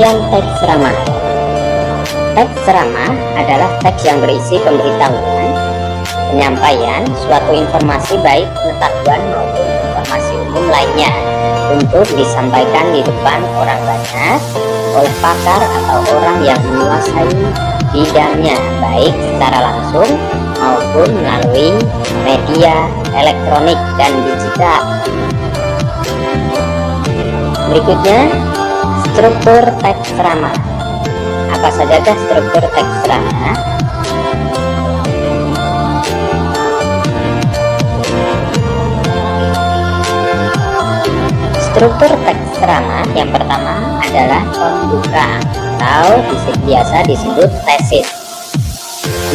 Pengertian teks ceramah. Teks ceramah adalah teks yang berisi pemberitahuan, penyampaian suatu informasi baik pengetahuan maupun informasi umum lainnya untuk disampaikan di depan orang banyak oleh pakar atau orang yang menguasai bidangnya, baik secara langsung maupun melalui media elektronik dan digital. Berikutnya, struktur teks ceramah. Apa sajakah struktur teks ceramah? Struktur teks ceramah yang pertama adalah pembuka atau biasa disebut tesis.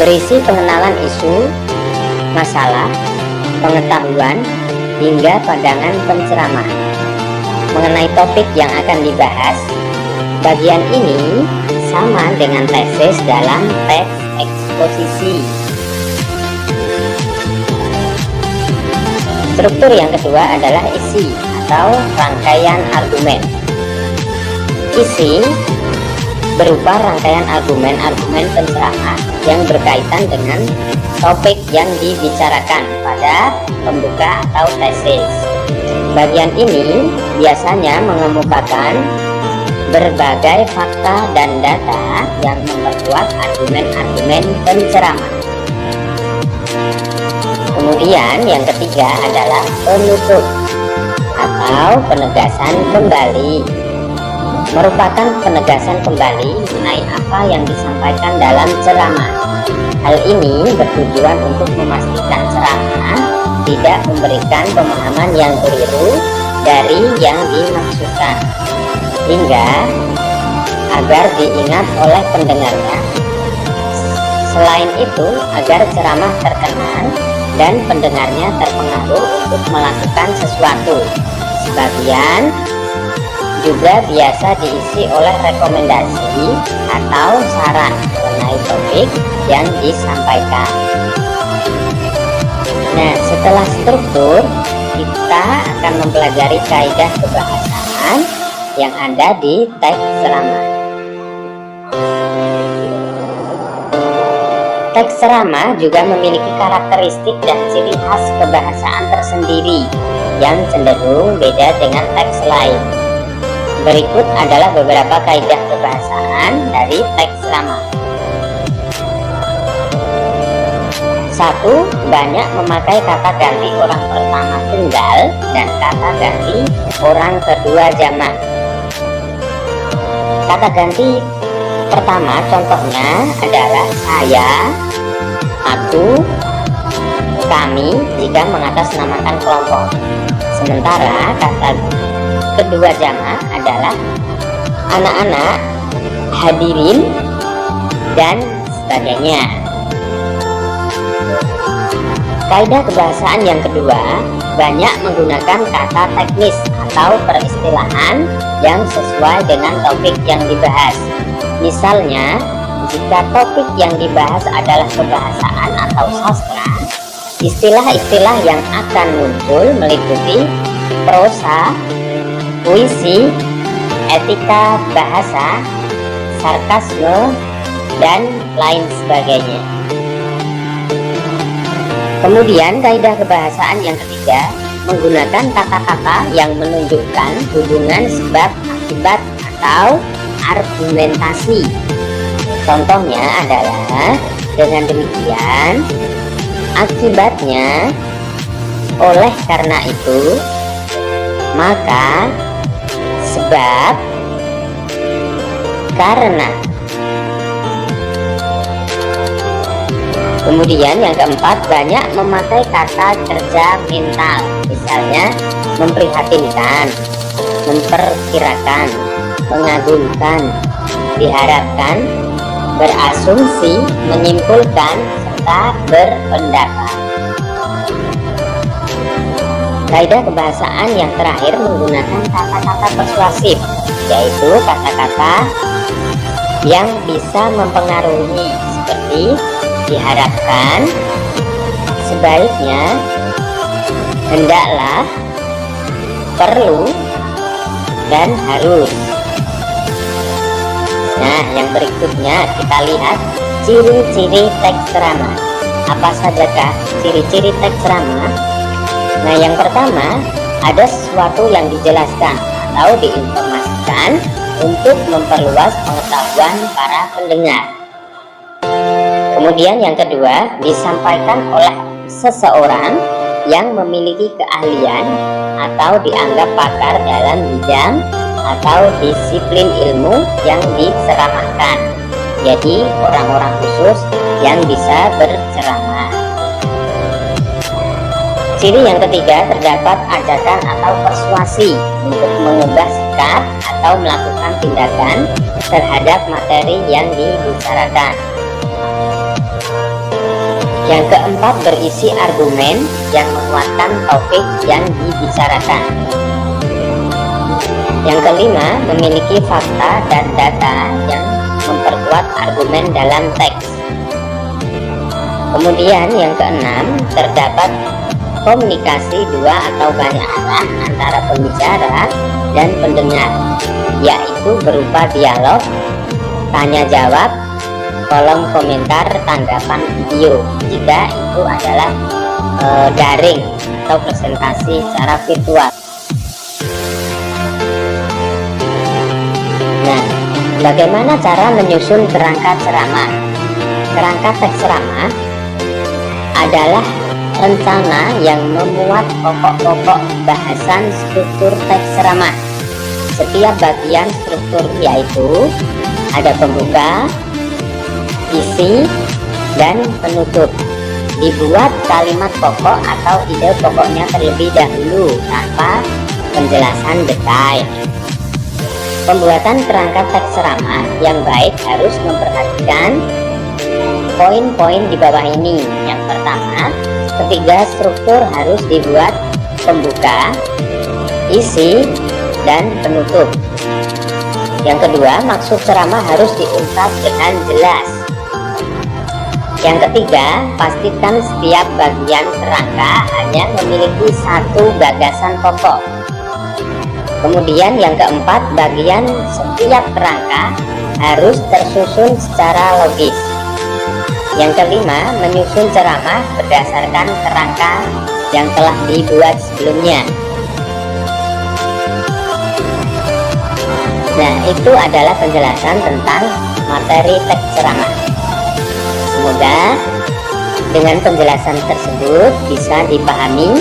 Berisi pengenalan isu, masalah, pengetahuan, hingga pandangan penceramah mengenai topik yang akan dibahas. Bagian ini sama dengan tesis dalam teks eksposisi. Struktur yang kedua adalah isi atau rangkaian argumen. Isi berupa rangkaian argumen-argumen penceramah yang berkaitan dengan topik yang dibicarakan pada pembuka atau tesis. Bagian ini biasanya mengemukakan berbagai fakta dan data yang memperkuat argumen-argumen penceramah. Kemudian yang ketiga adalah penutup atau penegasan kembali. Merupakan penegasan kembali mengenai apa yang disampaikan dalam ceramah. Hal ini bertujuan untuk memastikan ceramah tidak memberikan pemahaman yang keliru dari yang dimaksudkan, hingga agar diingat oleh pendengarnya. Selain itu, agar ceramah terkenal dan pendengarnya terpengaruh untuk melakukan sesuatu. Sebagian juga biasa diisi oleh rekomendasi atau saran mengenai topik yang disampaikan. Nah, setelah struktur, kita akan mempelajari kaidah kebahasaan yang ada di teks ceramah. Teks ceramah juga memiliki karakteristik dan ciri khas kebahasaan tersendiri yang cenderung beda dengan teks lain. Berikut adalah beberapa kaidah kebahasaan dari teks ceramah. 1. Banyak memakai kata ganti orang pertama tunggal dan kata ganti orang kedua jamak. Kata ganti pertama contohnya adalah saya, aku, kami jika mengatasnamakan kelompok. Sementara kata kedua jamak adalah anak-anak, hadirin, dan sebagainya. Kaidah kebahasaan yang kedua, banyak menggunakan kata teknis atau peristilahan yang sesuai dengan topik yang dibahas. Misalnya, jika topik yang dibahas adalah kebahasaan atau sastra, istilah-istilah yang akan muncul meliputi prosa, puisi, etika bahasa, sarkasme, dan lain sebagainya. Kemudian kaidah kebahasaan yang ketiga, menggunakan kata-kata yang menunjukkan hubungan sebab akibat atau argumentasi. Contohnya adalah dengan demikian, akibatnya, oleh karena itu, maka, sebab, karena. Kemudian yang keempat, banyak memakai kata kerja mental. Misalnya, memprihatinkan, memperkirakan, mengagumkan, diharapkan, berasumsi, menyimpulkan, serta berpendapat. Kaidah kebahasaan yang terakhir menggunakan kata-kata persuasif, yaitu kata-kata yang bisa mempengaruhi seperti diharapkan, sebaiknya, hendaklah, perlu, dan harus. Nah, yang berikutnya kita lihat ciri-ciri teks ceramah. Apa sajakah ciri-ciri teks ceramah? Nah, yang pertama, ada sesuatu yang dijelaskan atau diinformasikan untuk memperluas pengetahuan para pendengar. Kemudian yang kedua, disampaikan oleh seseorang yang memiliki keahlian atau dianggap pakar dalam bidang atau disiplin ilmu yang diceramahkan. Jadi orang-orang khusus yang bisa berceramah. Ciri yang ketiga, terdapat ajakan atau persuasi untuk mengubah sikap atau melakukan tindakan terhadap materi yang dibicarakan. Yang keempat, berisi argumen yang menguatkan topik yang dibicarakan. Yang kelima, memiliki fakta dan data yang memperkuat argumen dalam teks. Kemudian yang keenam, terdapat komunikasi dua atau banyak arah antara pembicara dan pendengar, yaitu berupa dialog, tanya jawab, kolom komentar, tanggapan video jika itu adalah daring atau presentasi secara virtual. Nah, bagaimana cara menyusun kerangka ceramah? Kerangka teks ceramah adalah rencana yang memuat pokok-pokok bahasan struktur teks ceramah. Setiap bagian struktur yaitu ada pembuka, isi, dan penutup. Dibuat kalimat pokok atau ide pokoknya terlebih dahulu tanpa penjelasan detail. Pembuatan kerangka teks ceramah yang baik harus memperhatikan poin-poin di bawah ini. Yang pertama, ketiga struktur harus dibuat pembuka, isi, dan penutup. Yang kedua, maksud ceramah harus diungkap dengan jelas. Yang ketiga, pastikan setiap bagian kerangka hanya memiliki satu gagasan pokok. Kemudian yang keempat, bagian setiap kerangka harus tersusun secara logis. Yang kelima, menyusun ceramah berdasarkan kerangka yang telah dibuat sebelumnya. Nah, itu adalah penjelasan tentang materi teks ceramah. Semoga dengan penjelasan tersebut bisa dipahami